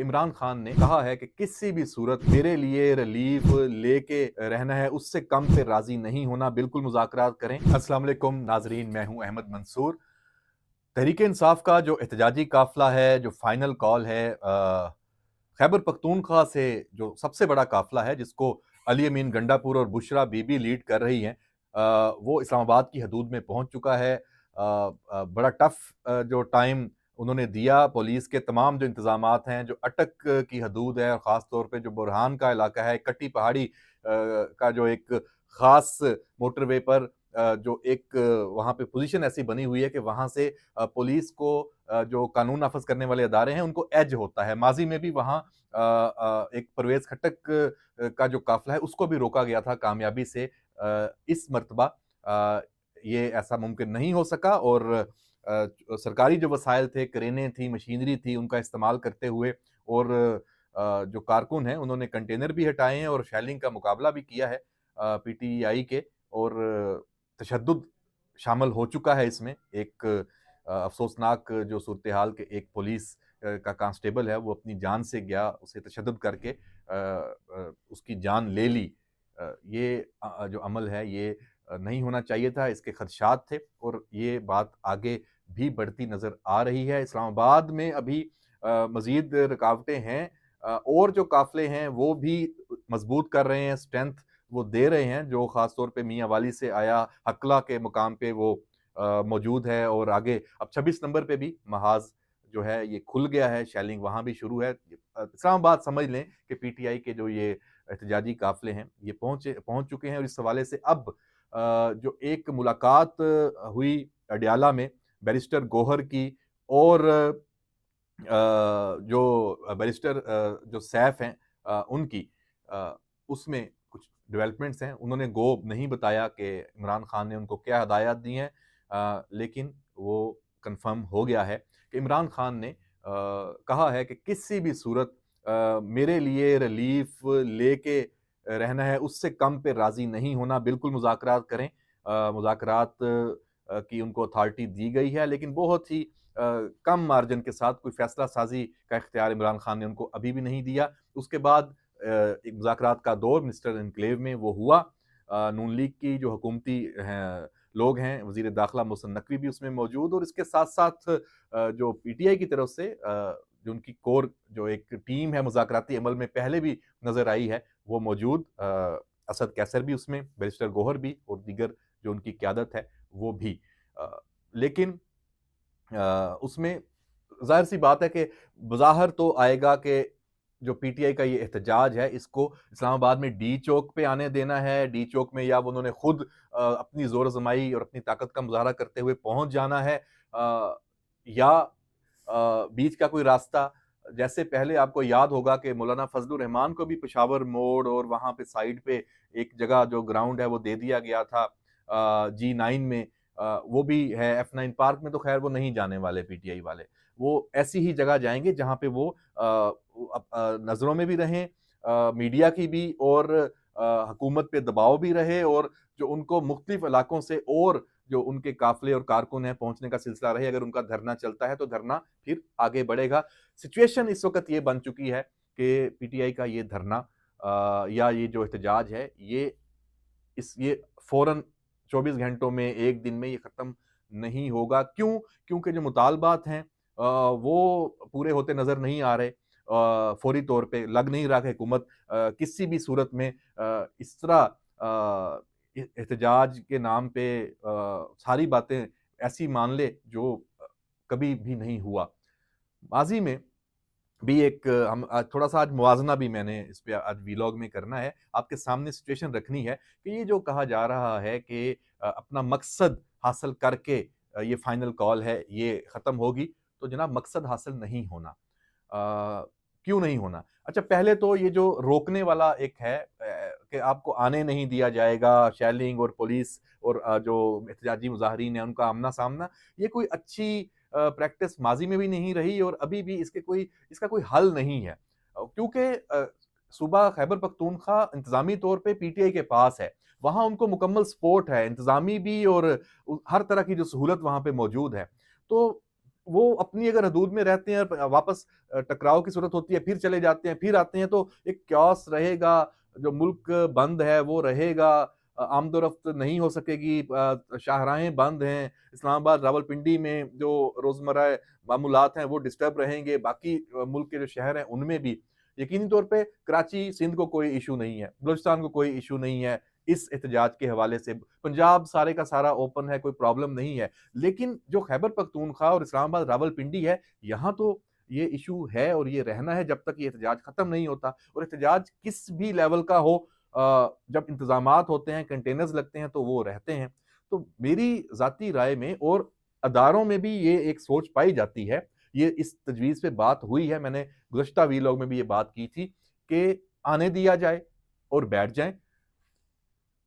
इमरान खान ने कहा है कि किसी भी सूरत मेरे लिए रिलीफ लेके रहना है, उससे कम पे राजी नहीं होना, बिल्कुल मुज़ाकरात करें। अस्सलाम वालेकुम नाजरीन, मैं हूं अहमद मंसूर। तहरीक इंसाफ का जो एहतजाजी काफिला है, जो फाइनल कॉल है, खैबर पख्तूनख्वा से जो सबसे बड़ा काफिला है, जिसको अली अमीन गंडापुर और बुशरा बीबी लीड कर रही हैं, वो इस्लामाबाद की हदूद में पहुंच चुका है। बड़ा टफ जो टाइम उन्होंने दिया, पुलिस के तमाम जो इंतजामात हैं, जो अटक की हदूद है और ख़ास तौर पे जो बुरहान का इलाका है, कट्टी पहाड़ी का जो एक ख़ास मोटरवे पर जो एक वहाँ पे पोजीशन ऐसी बनी हुई है कि वहाँ से पुलिस को जो कानून नाफज करने वाले अदारे हैं उनको एज होता है। माजी में भी वहाँ एक परवेज खट्टक का जो काफिला है उसको भी रोका गया था कामयाबी से। इस मर्तबा ये ऐसा मुमकिन नहीं हो सका और सरकारी जो वसाइल थे, क्रेनें थी, मशीनरी थी, उनका इस्तेमाल करते हुए और जो कारकुन हैं उन्होंने कंटेनर भी हटाए हैं और शेलिंग का मुकाबला भी किया है पीटीआई के। और तशद्दुद शामिल हो चुका है इसमें। एक अफसोसनाक जो सूरत हाल के एक पुलिस का कांस्टेबल है वो अपनी जान से गया, उसे तशद्दुद करके उसकी जान ले ली। ये जो अमल है ये नहीं होना चाहिए था, इसके खदशात थे और ये बात आगे भी बढ़ती नज़र आ रही है। इस्लामाबाद में अभी मज़ीद रुकावटें हैं और जो काफ़िले हैं वो भी मजबूत कर रहे हैं, स्ट्रेंथ वो दे रहे हैं, जो ख़ास तौर पे मियाँ वाली से आया हकला के मुकाम पे वो मौजूद है और आगे अब 26 नंबर पे भी महाज़ जो है ये खुल गया है, शेलिंग वहाँ भी शुरू है। इस्लामाबाद समझ लें कि पीटीआई के जो ये एहतजाजी काफ़िले हैं ये पहुँच चुके हैं और इस हवाले से अब जो एक मुलाकात हुई अडयाला में बैरिस्टर गौहर की और जो बैरिस्टर जो सैफ हैं उनकी, उसमें कुछ डेवलपमेंट्स हैं। उन्होंने गो नहीं बताया कि इमरान खान ने उनको क्या हदायत दी हैं, लेकिन वो कंफर्म हो गया है कि इमरान खान ने कहा है कि किसी भी सूरत मेरे लिए रिलीफ लेके रहना है, उससे कम पे राजी नहीं होना, बिल्कुल मुज़ाकरात करें। मुज़ाकरात की उनको अथॉरिटी दी गई है, लेकिन बहुत ही कम मार्जिन के साथ कोई फैसला साजी का इख्तियार इमरान खान ने उनको अभी भी नहीं दिया। उसके बाद एक मुज़ाकरात का दौर मिनिस्टर एनक्लेव में वो हुआ। नून लीग की जो हुकूमती हैं लोग हैं, वज़ीर दाखिला मोहसिन नकवी भी उसमें मौजूद और इसके साथ-साथ जो पीटीआई की तरफ से जो उनकी कोर जो एक टीम है मुज़ाकराती अमल में पहले भी नज़र आई है, वो मौजूद। असद कैसर भी उसमें, बैरिस्टर गौहर भी और दीगर जो उनकी क़यादत है, वो भी। लेकिन उसमें ज़ाहिर-सी बात है कि बज़ाहिर तो आएगा कि जो पीटीआई का ये एहतजाज है, इसको इस्लामाबाद में डी चौक पे आने देना है। डी चौक में या वो उन्होंने खुद अपनी ज़ोर-आज़माई और अपनी ताकत का मुज़ाहरा करते हुए पहुँच जाना है, या बीच का कोई रास्ता। जैसे पहले आपको याद होगा कि मौलाना फजलुर रहमान को भी पेशावर मोड़ और वहाँ पे साइड पे एक जगह जो ग्राउंड है वो दे दिया गया था G9 में। वो भी है F9 पार्क में, तो खैर वो नहीं जाने वाले पीटीआई वाले। वो ऐसी ही जगह जाएँगे जहाँ पे वो नज़रों में भी रहें, मीडिया की भी, और हुकूमत पे दबाव भी रहे और जो उनको मुख्तलिफ इलाकों से और जो उनके काफ़िले और कारकुन हैं पहुँचने का सिलसिला रहे। अगर उनका धरना चलता है तो धरना फिर आगे बढ़ेगा। सिचुएशन इस वक़्त ये बन चुकी है कि पीटीआई का ये धरना या ये जो एहतजाज है ये फ़ौरन 24 घंटों में, 1 दिन में ये ख़त्म नहीं होगा। क्यों? क्योंकि जो मुतालबात हैं वो पूरे होते नज़र नहीं आ रहे। फ़ौरी तौर पे लग नहीं रहा कि हुकूमत किसी भी सूरत में इस तरह एहतजाज के नाम पे सारी बातें ऐसी मान ले जो कभी भी नहीं हुआ। माज़ी में भी एक हम थोड़ा-सा आज मुवाज़ना भी मैंने इस पे आज वीलॉग में करना है। आपके सामने सिचुएशन रखनी है कि ये जो कहा जा रहा है कि अपना मकसद हासिल करके ये फाइनल कॉल है, ये ख़त्म होगी, तो जनाब मकसद हासिल नहीं होना। क्यों नहीं होना? अच्छा, पहले तो ये जो रोकने वाला एक है कि आपको आने नहीं दिया जाएगा, शेलिंग और पुलिस और जो एहतजाजी मुज़ाहिरीन हैं उनका आमना-सामना, ये कोई अच्छी प्रैक्टिस माज़ी में भी नहीं रही और अभी भी इसका कोई हल नहीं है। क्योंकि सूबा खैबर पख्तूनख्वा इंतज़ामी तौर पे पीटीआई के पास है। वहाँ उनको मुकम्मल सपोर्ट है, इंतज़ामी भी और हर तरह की जो सहूलत वहाँ पे मौजूद है। तो वो अपनी अगर हदूद में रहते हैं, वापस टकराव की सूरत होती है, फिर चले जाते हैं, फिर आते हैं, तो एक क्यास रहेगा, जो मुल्क बंद है वो रहेगा, आमदोरफ्त नहीं हो सकेगी, शाहराहें बंद हैं, इस्लामाबाद रावलपिंडी में जो रोजमर्रा मामूलात हैं वो डिस्टर्ब रहेंगे, बाकी मुल्क के जो शहर हैं उनमें भी। यकीनी तौर पे कराची सिंध को कोई इशू नहीं है, बलूचिस्तान को कोई इशू नहीं है इस एहतजाज के हवाले से, पंजाब सारे का सारा ओपन है, कोई प्रॉब्लम नहीं है। लेकिन जो खैबर पख्तूनख्वा और इस्लामाबाद रावलपिंडी है, यहाँ तो ये इशू है और ये रहना है जब तक ये एहतजाज खत्म नहीं होता। और एहतजाज किस भी लेवल का हो, जब इंतजामात होते हैं, कंटेनर्स लगते हैं, तो वो रहते हैं। तो मेरी जाती राय में और अदारों में भी ये एक सोच पाई जाती है, ये इस तजवीज़ पे बात हुई है, मैंने गुज़श्ता वीलॉग में भी ये बात की थी कि आने दिया जाए और बैठ जाएँ।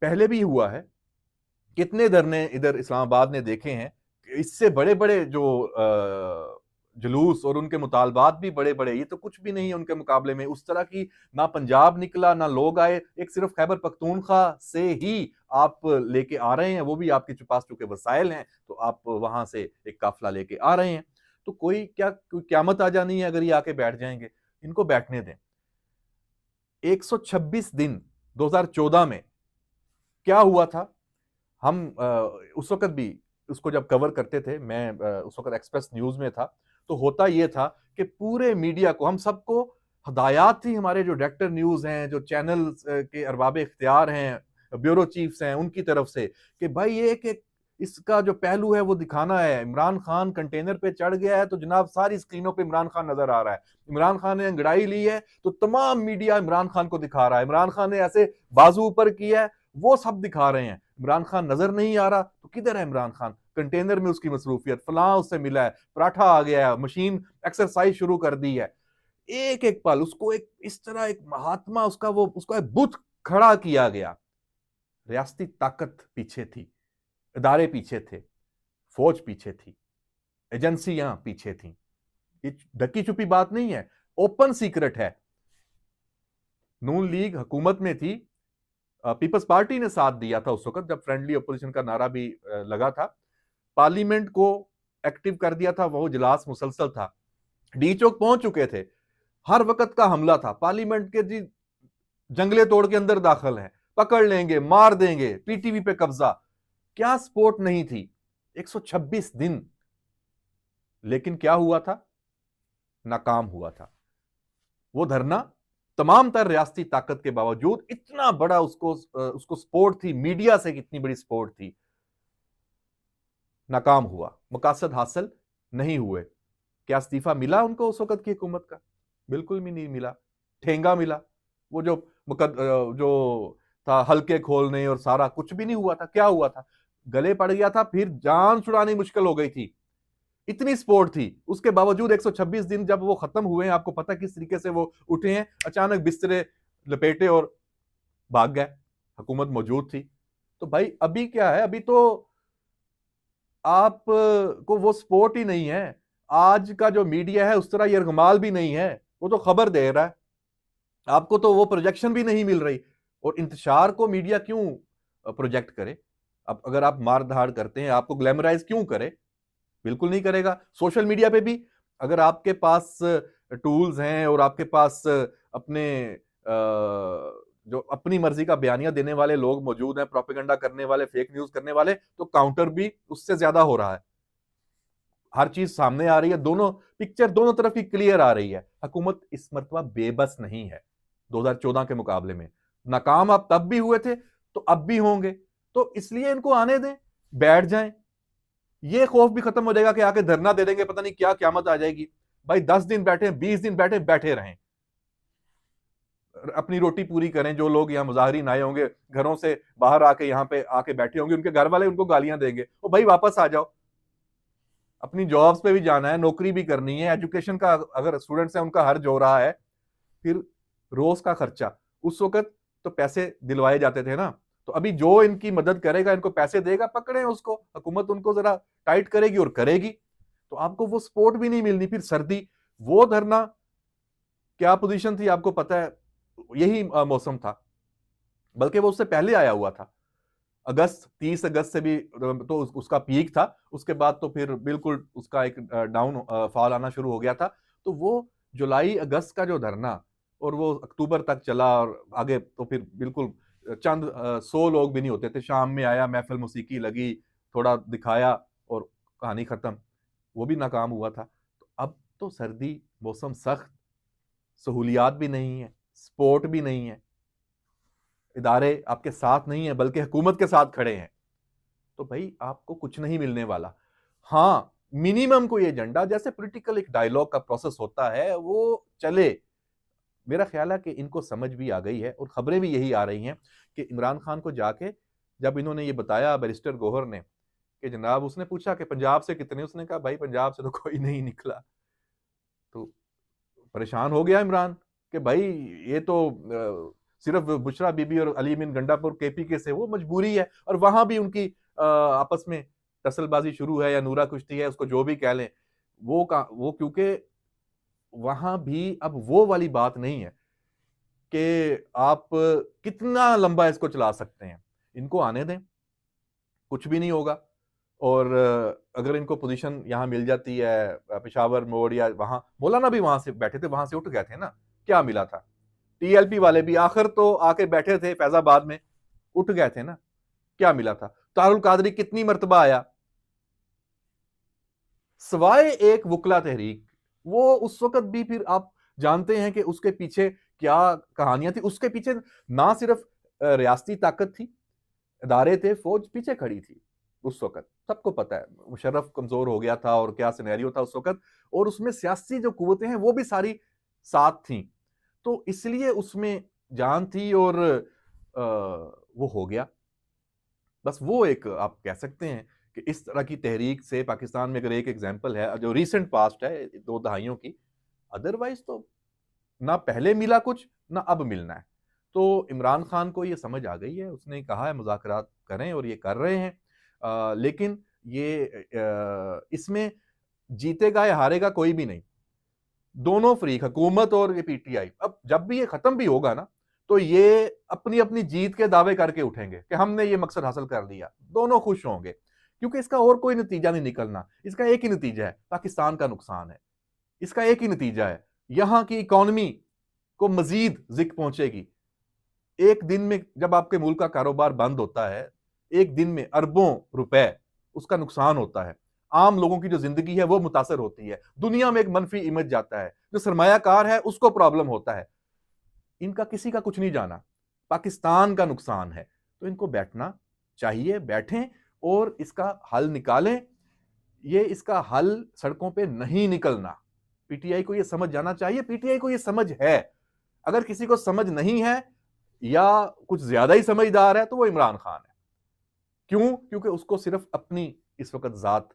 पहले भी हुआ है, कितने धरने इधर इस्लामाबाद ने देखे हैं, इससे बड़े-बड़े जो जुलूस और उनके मुतालबात भी बड़े-बड़े, ये तो कुछ भी नहीं है उनके मुकाबले में। उस तरह की ना पंजाब निकला, ना लोग आए, एक सिर्फ खैबर पख्तूनख्वा से ही आप लेके आ रहे हैं, वो भी आपके पास चूँकि वसाइल हैं, तो आप वहाँ से एक काफ़िला लेके आ रहे हैं। तो कोई क़यामत आ जानी है अगर ये आके बैठ जाएँगे, इनको बैठने दें। 126 दिन 2014 में क्या हुआ था? हम उस वक़्त भी उसको जब कवर करते थे, मैं उस वक़्त एक्सप्रेस न्यूज़ में था, तो होता ये था कि पूरे मीडिया को, हम सबको हदायत थी, हमारे जो डायरेक्टर न्यूज़ हैं, जो चैनल्स के अरबाब-ए-इख्तियार हैं, ब्यूरो चीफ्स हैं, उनकी तरफ से कि भाई ये एक इसका जो पहलू है वो दिखाना है। इमरान खान कंटेनर पे चढ़ गया है, तो जनाब सारी स्क्रीनों पे इमरान खान नज़र आ रहा है। इमरान खान ने अंगड़ाई ली है, तो तमाम मीडिया इमरान खान को दिखा रहा है। इमरान खान ने ऐसे बाजू ऊपर किया है, वो सब दिखा रहे हैं। इमरान खान नजर नहीं आ रहा, तो किधर है इमरान खान? कंटेनर में उसकी मसरूफियत, फलां उससे मिला है, पराठा आ गया है, मशीन एक्सरसाइज शुरू कर दी है। एक एक पल उसको एक इस तरह एक महात्मा, उसका एक बुत खड़ा किया गया। रियासती ताकत पीछे थी, इदारे पीछे थे, फौज पीछे थी, एजेंसियां पीछे थी। ये ढकी छुपी बात नहीं है, ओपन सीक्रेट है। नून लीग हुकूमत में थी, पीपल्स पार्टी ने साथ दिया था उस वक्त जब फ्रेंडली अपोजिशन का नारा भी लगा था। पार्लियामेंट को एक्टिव कर दिया था, वो इजलास मुसलसल था, डी चौक पहुंच चुके थे, हर वक्त का हमला था, पार्लियामेंट के जी जंगले तोड़ के अंदर दाखिल है, पकड़ लेंगे, मार देंगे, पीटीवी पे कब्जा। क्या सपोर्ट नहीं थी 126 दिन, लेकिन क्या हुआ था? नाकाम हुआ था वो धरना। तमाम तर रियासती ताकत के बावजूद इतना बड़ा उसको सपोर्ट थी, मीडिया से कितनी बड़ी सपोर्ट थी, नाकाम हुआ, मकासद हासिल नहीं हुए। क्या इस्तीफा मिला उनको उस वक्त की हुकूमत का? बिल्कुल भी नहीं मिला, ठेंगा मिला। वो जो था हल्के खोलने और सारा कुछ भी नहीं हुआ था। क्या हुआ था? गले पड़ गया था, फिर जान छुड़ानी मुश्किल हो गई थी, इतनी सपोर्ट थी। उसके बावजूद 126 दिन जब वो खत्म हुए हैं, आपको पता किस तरीके से वो उठे हैं, अचानक बिस्तरे लपेटे और भाग गए, हुकूमत मौजूद थी। तो भाई अभी क्या है? अभी तो आप को वो सपोर्ट ही नहीं है। आज का जो मीडिया है उस तरह यरगमाल भी नहीं है, वो तो खबर दे रहा है, आपको तो वो प्रोजेक्शन भी नहीं मिल रही। और इंतशार को मीडिया क्यों प्रोजेक्ट करे? अब अगर आप मार धाड़ करते हैं, आपको ग्लैमराइज क्यों करे? बिल्कुल नहीं करेगा। सोशल मीडिया पे भी अगर आपके पास टूल्स हैं और आपके पास अपने जो अपनी मर्जी का बयानिया देने वाले लोग मौजूद हैं, प्रोपेगेंडा करने वाले, फेक न्यूज करने वाले, तो काउंटर भी उससे ज्यादा हो रहा है। हर चीज सामने आ रही है, दोनों पिक्चर दोनों तरफ की क्लियर आ रही है। हुकूमत इस मरतबा बेबस नहीं है 2014 के मुकाबले में। नाकाम आप तब भी हुए थे, तो अब भी होंगे। तो इसलिए इनको आने दें, बैठ जाएं। ये खौफ भी खत्म हो जाएगा कि आके धरना दे देंगे, पता नहीं क्या क्यामत आ जाएगी। भाई 10 दिन बैठे, 20 दिन बैठे, बैठे रहें, अपनी रोटी पूरी करें। जो लोग यहाँ मुजाहिरीन आए होंगे, घरों से बाहर आके यहाँ पे आके बैठे होंगे, उनके घर वाले उनको गालियां देंगे, ओ भाई वापस आ जाओ, अपनी जॉब्स पे भी जाना है, नौकरी भी करनी है, एजुकेशन का अगर स्टूडेंट्स हैं उनका हर्ज हो रहा है, फिर रोज का खर्चा। उस वक्त तो पैसे दिलवाए जाते थे ना, तो अभी जो इनकी मदद करेगा, इनको पैसे देगा, पकड़े उसको, हुकूमत उनको जरा टाइट करेगी और करेगी, तो आपको वो सपोर्ट भी नहीं मिलनी। फिर सर्दी, वो धरना क्या पोजीशन थी आपको पता है, यही मौसम था, बल्कि वो उससे पहले आया हुआ था। अगस्त 30 अगस्त से भी तो उसका पीक था, उसके बाद तो फिर बिल्कुल उसका एक डाउन फॉल आना शुरू हो गया था। तो वो जुलाई अगस्त का जो धरना और वो अक्टूबर तक चला और आगे तो फिर बिल्कुल चंद 100 लोग भी नहीं होते थे। शाम में आया, महफिल मौसीकी लगी, थोड़ा दिखाया और कहानी खत्म। वो भी नाकाम हुआ था। तो अब तो सर्दी, मौसम सख्त, सहूलियात भी नहीं है, सपोर्ट भी नहीं है, इदारे आपके साथ नहीं है बल्कि हुकूमत के साथ खड़े हैं, तो भाई आपको कुछ नहीं मिलने वाला। हाँ, मिनिमम कोई एजेंडा, जैसे पॉलिटिकल एक डायलॉग का प्रोसेस होता है, वो चले। मेरा ख्याल है कि इनको समझ भी आ गई है और खबरें भी यही आ रही हैं कि इमरान खान को जाके जब इन्होंने ये बताया बैरिस्टर गौहर ने कि जनाब, उसने पूछा कि पंजाब से कितने, उसने कहा भाई पंजाब से तो कोई नहीं निकला। तो परेशान हो गया इमरान कि भाई ये तो सिर्फ बुशरा बीबी और अली मीन गंडापुर केपीके से, वो मजबूरी है। और वहां भी उनकी आपस में टसलबाजी शुरू है या नूरा कुश्ती है, उसको जो भी कह लें। वो क्योंकि वहां भी अब वो वाली बात नहीं है कि आप कितना लंबा इसको चला सकते हैं। इनको आने दें, कुछ भी नहीं होगा। और अगर इनको पोजीशन यहाँ मिल जाती है पेशावर मोड़ या वहां, मौलाना भी वहां से बैठे थे, वहां से उठ गए थे ना, क्या मिला था? टीएलपी वाले भी आखिर तो आके बैठे थे फैजाबाद में, उठ गए थे ना, क्या मिला था? तारुल कादरी कितनी मर्तबा आया, सवाए एक वकला तहरीक। वो उस वक्त भी फिर आप जानते हैं कि उसके पीछे क्या कहानियां थी। उसके पीछे ना सिर्फ रियासती ताकत थी, इदारे थे, फौज पीछे खड़ी थी उस वक्त, सबको पता है। मुशर्रफ कमजोर हो गया था और क्या सिनेरियो था उस वक्त, और उसमें सियासी जो कुव्वतें हैं वो भी सारी साथ थी। तो इसलिए उसमें जान थी और वो हो गया। बस वो एक आप कह सकते हैं कि इस तरह की तहरीक से पाकिस्तान में अगर एक एग्जांपल है जो रीसेंट पास्ट है 2 दहाइयों की, अदरवाइज तो ना पहले मिला कुछ, ना अब मिलना है। तो इमरान खान को ये समझ आ गई है, उसने कहा है मुज़ाकरात करें और ये कर रहे हैं। लेकिन ये इसमें जीतेगा या हारेगा कोई भी नहीं। दोनों फ्रीक, हुकूमत और ये पीटीआई, अब जब भी ये खत्म भी होगा ना, तो ये अपनी अपनी जीत के दावे करके उठेंगे कि हमने ये मकसद हासिल कर लिया। दोनों खुश होंगे क्योंकि इसका और कोई नतीजा नहीं निकलना। इसका एक ही नतीजा है, पाकिस्तान का नुकसान है। इसका एक ही नतीजा है, यहां की इकोनॉमी को मजीद जिक पहुंचेगी। एक दिन में जब आपके मुल्क का कारोबार बंद होता है, एक दिन में अरबों रुपए उसका नुकसान होता है। आम लोगों की जो जिंदगी है वो मुतासर होती है, दुनिया में एक मनफी इमेज जाता है, जो सरमायाकार है उसको प्रॉब्लम होता है। इनका किसी का कुछ नहीं जाना, पाकिस्तान का नुकसान है। तो इनको बैठना चाहिए, बैठें और इसका हल निकालें। ये इसका हल सड़कों पे नहीं निकलना। पीटीआई को ये समझ जाना चाहिए, पीटीआई को ये समझ है। अगर किसी को समझ नहीं है या कुछ ज्यादा ही समझदार है तो वो इमरान खान है। क्यों? क्योंकि उसको सिर्फ अपनी इस वक्त जात,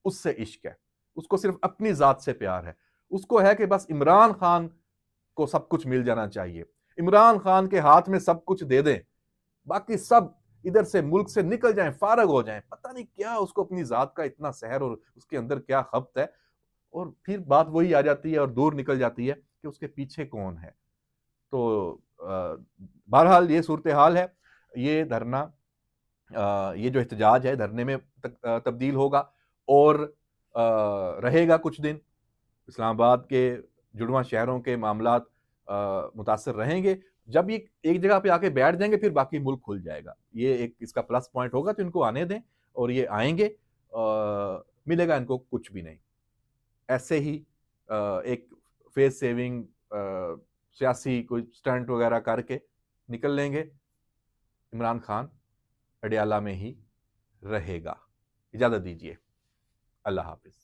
उससे इश्क है, उसको सिर्फ अपनी जात से प्यार है। उसको है कि बस इमरान खान को सब कुछ मिल जाना चाहिए, इमरान खान के हाथ में सब कुछ दे दें, बाकी सब इधर से मुल्क से निकल जाएं, फारग हो जाएं। पता नहीं क्या उसको अपनी जात का इतना सहर और उसके अंदर क्या खपत है। और फिर बात वही आ जाती है और दूर निकल जाती है कि उसके पीछे कौन है। तो बहरहाल ये सूरत हाल है। ये धरना, ये जो एहतजाज है धरने में तब्दील होगा और रहेगा कुछ दिन। इस्लामाबाद के जुड़वा शहरों के मामलात मुतासर रहेंगे। जब ये एक जगह पे आके बैठ जाएंगे फिर बाकी मुल्क खुल जाएगा। ये एक इसका प्लस पॉइंट होगा, तो इनको आने दें और ये आएंगे। मिलेगा इनको कुछ भी नहीं। ऐसे ही एक फेस सेविंग सियासी कोई स्टंट वगैरह करके निकल लेंगे। इमरान खान अडियाला में ही रहेगा। इजाजत दीजिए, अल्लाह हाफिज।